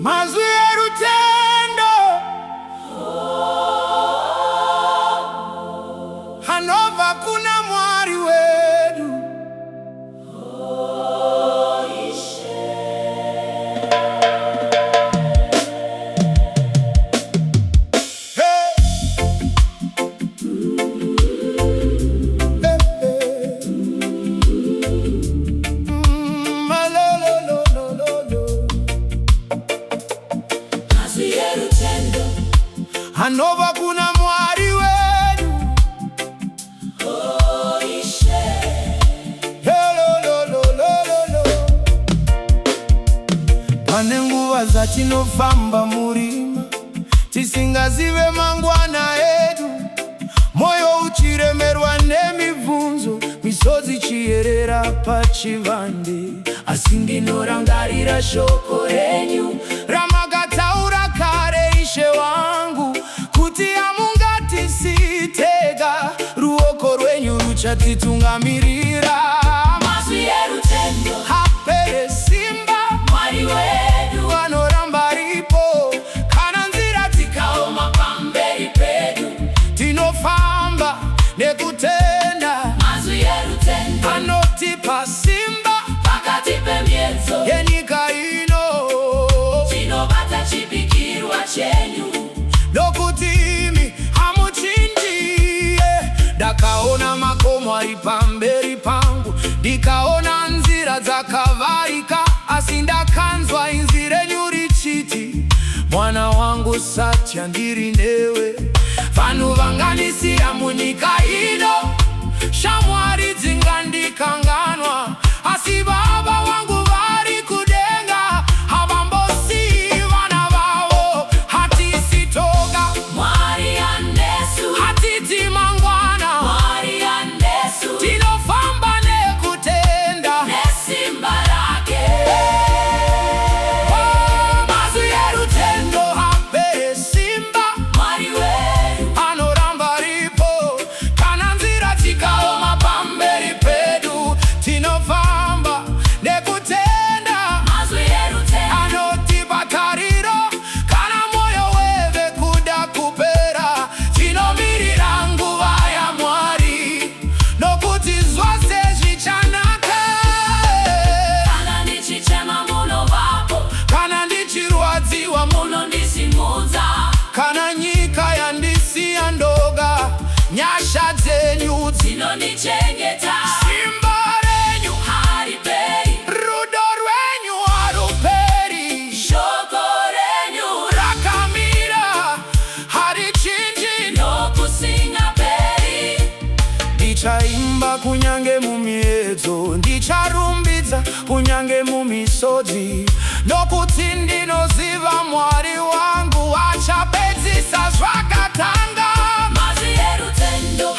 Mazu ya Rutendo, Hanova kuna mwari wedu. Hanova kuna mwari wedu. Pane nguva zatinofamba murima, tisingazive mangwana edu. Moyo uchiremerwa nemibvunzo, misodzi chiyerera pachivande. Asi ndinorangarira shoko renyu ramakataura kare, Ishe wangu, kuti hamungatisitega. Ruoko rwenyu ruchatitungamirira. Mazu ya Rutendo, Hapere simba mwari wedu. anoramba ripo, kana nzira Tikaoma pamberi pedu, tinofamba nekutenda. Mazu ya Rutendo, Anotipa simba pakati pemiedzo yenyika ino, chinobata chipikirwa chenyu. nokutimi hamuchinjie. Ndakaona makomo ari pamberi pangu, ndikaona nzira dzakavharika. Asi ndakanzwa inzwi renyu richiti, mwana wangu, satya ndiri newe. Vanhu vanganisiya munyika ino, shamwari dzingandikanganwa. Asi Baba wangu vari kudenga, havambosiyi vana vavo. Hatisitoga, Mwari anesu, hatiti mangwana, mwari anesu, tinofamba nekutenda. nesimba rake. Oh, mazu ya Rutendo, hapere simba Mwari wedu, anoramba ripo, kana nzira tikaoma pamberi pedu. Tinofamba nekutenda. Mazu ya Rutendo, Anotipa tariro, kana moyo weve kuda kupera. Tinomirira nguva ya Mwari, nokuti zvose zvichanaka. kana ndichichema munovapo, Kana ndichirwadziwa, munondisimudza. kana nyika yandisiya ndoga, nyasha dzenyu Dzinondichengeta, simba renyu, hariperi, rudo rwenyu haruperi. shoko renyu Rakamira harichinji, nokusingaperi. ndichaimba kunyange mumiedzo, ndicharumbidza kunyange mumisodzi. Nokuti ndinoziva Mwari wangu achapedzisa zvakatanga. Mazu ya Rutendo,